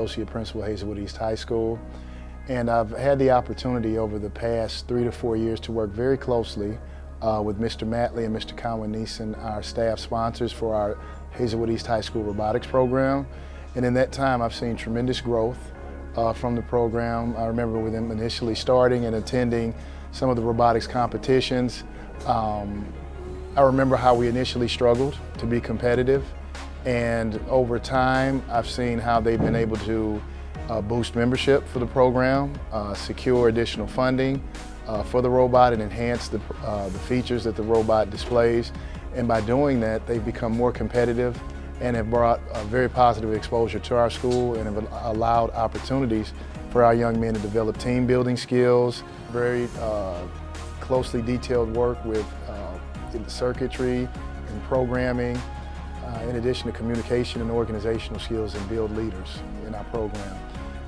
associate principal at Hazelwood East High School. And I've had the opportunity over the past 3 to 4 years to work very closely with Mr. Mattli and Mr. Neeson, our staff sponsors for our Hazelwood East High School robotics program. And in that time, I've seen tremendous growth from the program. I remember with them initially starting and attending some of the robotics competitions. I remember how we initially struggled to be competitive, and over time I've seen how they've been able to boost membership for the program, secure additional funding for the robot, and enhance the features that the robot displays. And by doing that, they've become more competitive and have brought a very positive exposure to our school, and have allowed opportunities for our young men to develop team building skills, very closely detailed work with circuitry and programming, in addition to communication and organizational skills, and build leaders in our program.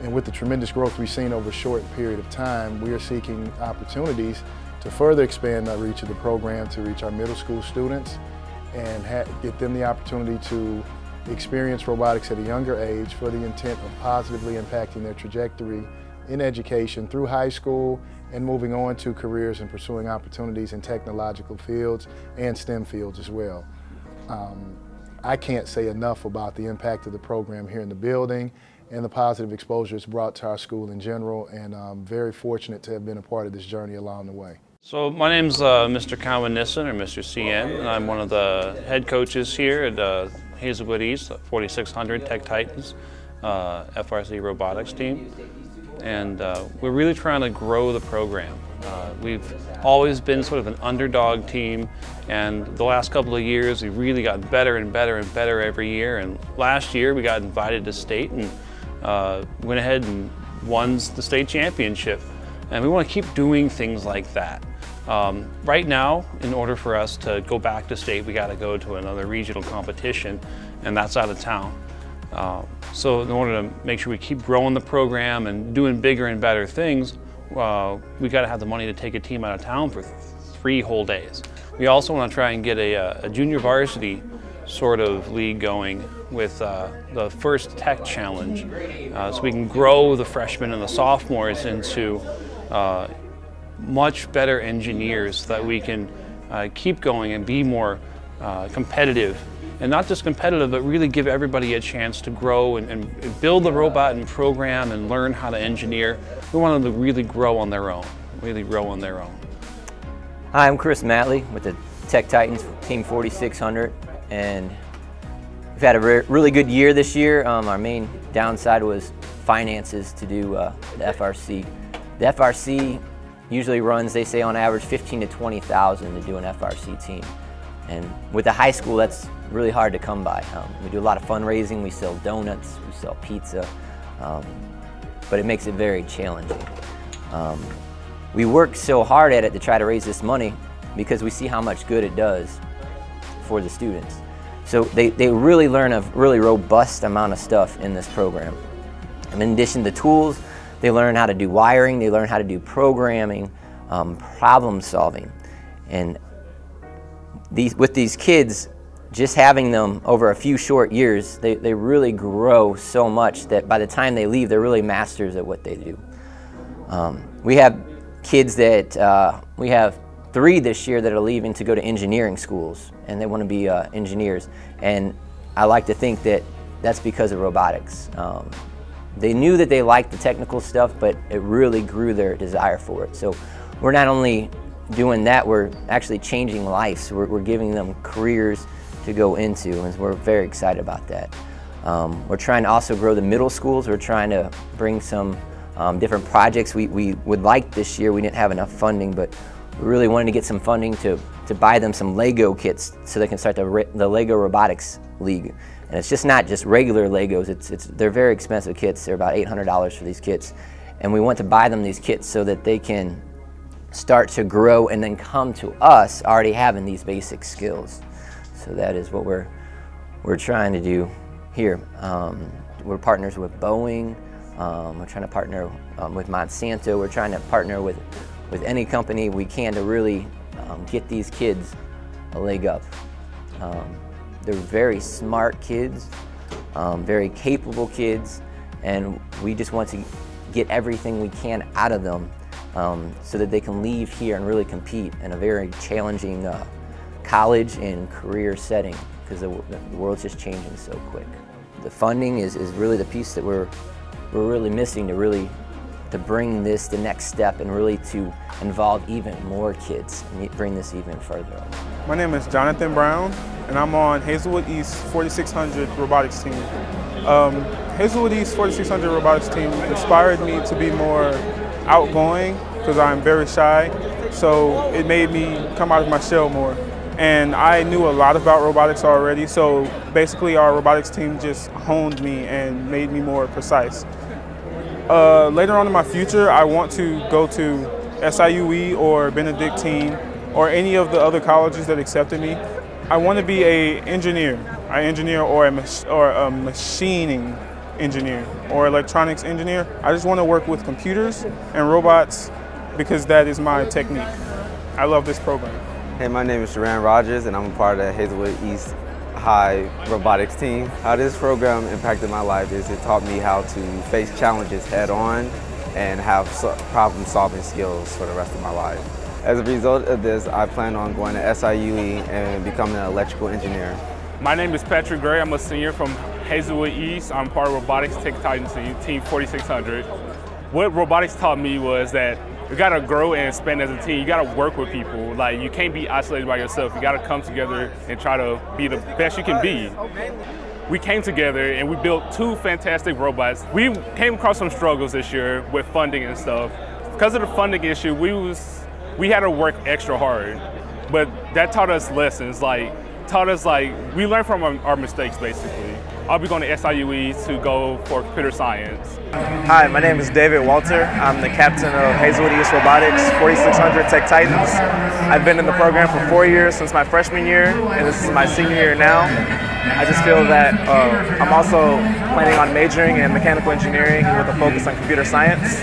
And with the tremendous growth we've seen over a short period of time, we are seeking opportunities to further expand the reach of the program to reach our middle school students and get them the opportunity to experience robotics at a younger age for the intent of positively impacting their trajectory in education through high school and moving on to careers and pursuing opportunities in technological fields and STEM fields as well. I can't say enough about the impact of the program here in the building and the positive exposure it's brought to our school in general, and I'm very fortunate to have been a part of this journey along the way. So my name's Mr. Nissen, or Mr. CN, and I'm one of the head coaches here at Hazelwood East, 4600 Tech Titans, FRC Robotics team. And we're really trying to grow the program. We've always been sort of an underdog team, and the last couple of years we've really gotten better and better and better every year. And last year we got invited to state and went ahead and won the state championship. And we want to keep doing things like that. Right now, in order for us to go back to state, we got to go to another regional competition, and that's out of town. So in order to make sure we keep growing the program and doing bigger and better things, we got to have the money to take a team out of town for 3 whole days. We also want to try and get a junior varsity sort of league going with the first tech challenge, so we can grow the freshmen and the sophomores into much better engineers, so that we can keep going and be more competitive. And not just competitive, but really give everybody a chance to grow and build the robot and program and learn how to engineer. We want them to really grow on their own, Hi, I'm Chris Mattli with the Tech Titans, Team 4600, and we've had a really good year this year. Our main downside was finances to do the FRC. The FRC usually runs, they say on average, $15,000 to $20,000 to do an FRC team. And with the high school, that's really hard to come by. We do a lot of fundraising, we sell donuts, we sell pizza, but it makes it very challenging. We work so hard at it to try to raise this money because we see how much good it does for the students. So they really learn a really robust amount of stuff in this program. And in addition to tools, they learn how to do wiring, they learn how to do programming, problem solving. And with these kids, just having them over a few short years, they really grow so much that by the time they leave, they're really masters at what they do. We have kids that, we have 3 this year that are leaving to go to engineering schools, and they want to be engineers. And I like to think that that's because of robotics. They knew that they liked the technical stuff, but it really grew their desire for it. So we're not only doing that, we're actually changing lives. We're giving them careers to go into, and we're very excited about that. We're trying to also grow the middle schools. We're trying to bring some different projects. We would like this year, we didn't have enough funding, but we really wanted to get some funding to buy them some Lego kits so they can start the Lego Robotics League. And it's just not just regular Legos, they're very expensive kits. They're about $800 for these kits. And we want to buy them these kits so that they can start to grow and then come to us already having these basic skills. So that is what we're trying to do here. We're partners with Boeing. We're trying to partner with Monsanto. We're trying to partner with any company we can to really get these kids a leg up. They're very smart kids, very capable kids, and we just want to get everything we can out of them so that they can leave here and really compete in a very challenging college and career setting, because the world's just changing so quick. The funding is really the piece that we're really missing to bring this the next step and really to involve even more kids and bring this even further. My name is Johnathan Brown, and I'm on Hazelwood East 4600 Robotics team. Hazelwood East 4600 Robotics team inspired me to be more outgoing because I'm very shy, so it made me come out of my shell more. And I knew a lot about robotics already, so basically our robotics team just honed me and made me more precise. Later on in my future, I want to go to SIUE or Benedictine or any of the other colleges that accepted me. I want to be an engineer or a machining engineer or electronics engineer. I just want to work with computers and robots because that is my technique. I love this program. Hey, my name is Sharan Rogers, and I'm a part of the Hazelwood East High Robotics team. How this program impacted my life is it taught me how to face challenges head on and have problem-solving skills for the rest of my life. As a result of this, I plan on going to SIUE and becoming an electrical engineer. My name is Patrick Gray. I'm a senior from Hazelwood East. I'm part of Robotics Tech Titans team 4600. What robotics taught me was that you gotta grow and expand as a team. You gotta work with people. Like, you can't be isolated by yourself. You gotta come together and try to be the best you can be. We came together and we built 2 fantastic robots. We came across some struggles this year with funding and stuff. Because of the funding issue, we had to work extra hard. But that taught us lessons, we learned from our mistakes, basically. I'll be going to SIUE to go for computer science. Hi, my name is David Walter. I'm the captain of Hazelwood East Robotics 4600 Tech Titans. I've been in the program for 4 years since my freshman year, and this is my senior year now. I just feel that I'm also planning on majoring in mechanical engineering with a focus on computer science.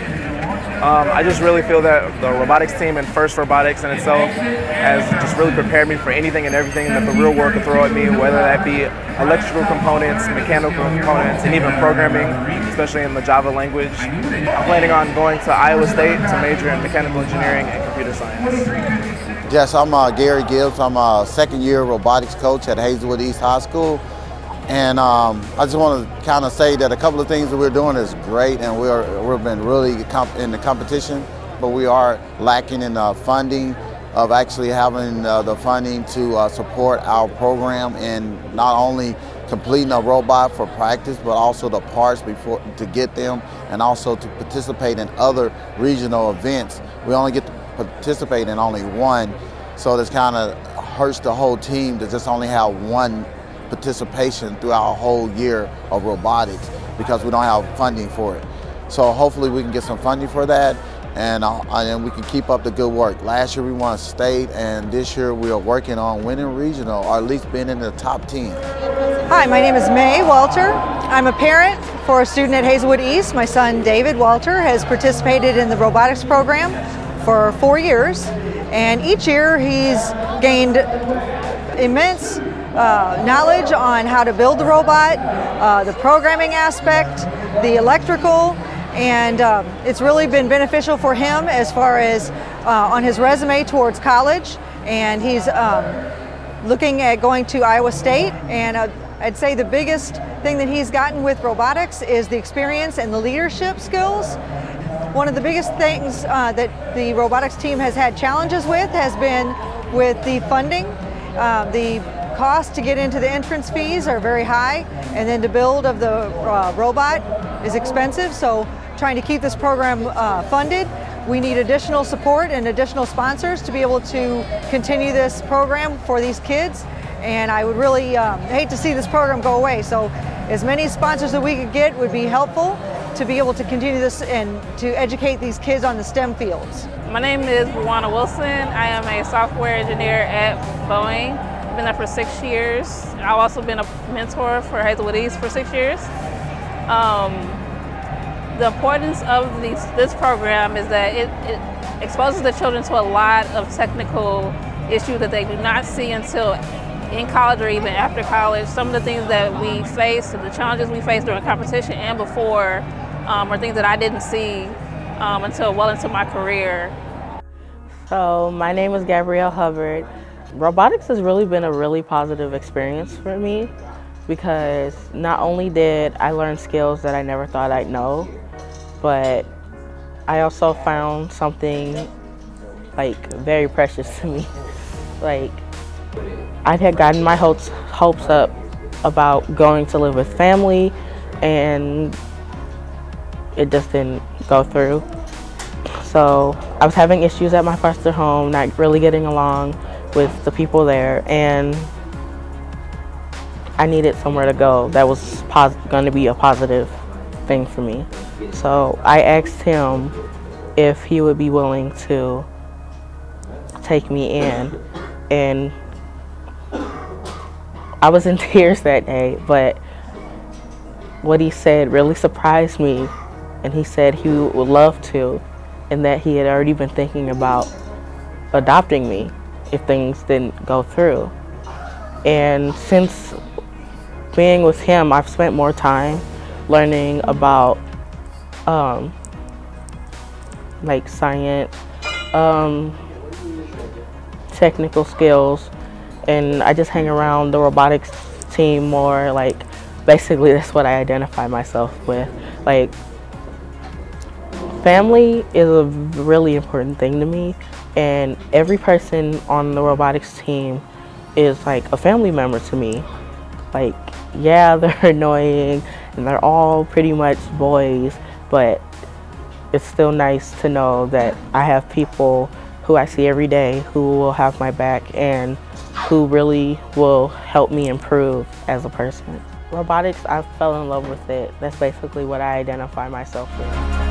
I just really feel that the robotics team and FIRST Robotics in itself has just really prepared me for anything and everything that the real world could throw at me, whether that be electrical components, mechanical components, and even programming, especially in the Java language. I'm planning on going to Iowa State to major in mechanical engineering and computer science. Yes, I'm Gary Gibbs. I'm a second-year robotics coach at Hazelwood East High School. And I just want to kind of say that a couple of things that we're doing is great, and we've been really in the competition, but we are lacking in funding of actually having the funding to support our program in not only completing a robot for practice, but also the parts to get them, and also to participate in other regional events. We only get to participate in only one, so this kind of hurts the whole team to just only have one participation throughout a whole year of robotics because we don't have funding for it. So hopefully we can get some funding for that, and we can keep up the good work. Last year we won state, and this year we are working on winning regional, or at least being in the top 10. Hi, my name is May Walter. I'm a parent for a student at Hazelwood East. My son David Walter has participated in the robotics program for 4 years, and each year he's gained immense knowledge on how to build the robot, the programming aspect, the electrical, and it's really been beneficial for him as far as on his resume towards college, and he's looking at going to Iowa State. And I'd say the biggest thing that he's gotten with robotics is the experience and the leadership skills. One of the biggest things that the robotics team has had challenges with has been with the funding. The cost to get into the entrance fees are very high, and then to build of the robot is expensive, so trying to keep this program funded, we need additional support and additional sponsors to be able to continue this program for these kids, and I would really hate to see this program go away, so as many sponsors that we could get would be helpful to be able to continue this and to educate these kids on the STEM fields. My name is Ruana Wilson. I am a software engineer at Boeing. I've been there for 6 years. I've also been a mentor for Hazelwood East for 6 years. The importance of this program is that it exposes the children to a lot of technical issues that they do not see until in college or even after college, some of the things that we face, the challenges we face during competition and before, are things that I didn't see until well into my career. So my name is Gabrielle Hubbard. Robotics has really been a really positive experience for me because not only did I learn skills that I never thought I'd know, but I also found something like very precious to me. Like, I had gotten my hopes up about going to live with family, and it just didn't go through. So I was having issues at my foster home, not really getting along with the people there, and I needed somewhere to go that was going to be a positive thing for me. So I asked him if he would be willing to take me in, and I was in tears that day, but what he said really surprised me, and he said he would love to, and that he had already been thinking about adopting me if things didn't go through. And since being with him, I've spent more time learning about like science, technical skills, and I just hang around the robotics team more. Like, basically that's what I identify myself with. Like, family is a really important thing to me, and every person on the robotics team is like a family member to me. Like, yeah, they're annoying and they're all pretty much boys, but it's still nice to know that I have people who I see every day who will have my back and who really will help me improve as a person. Robotics, I fell in love with it. That's basically what I identify myself with.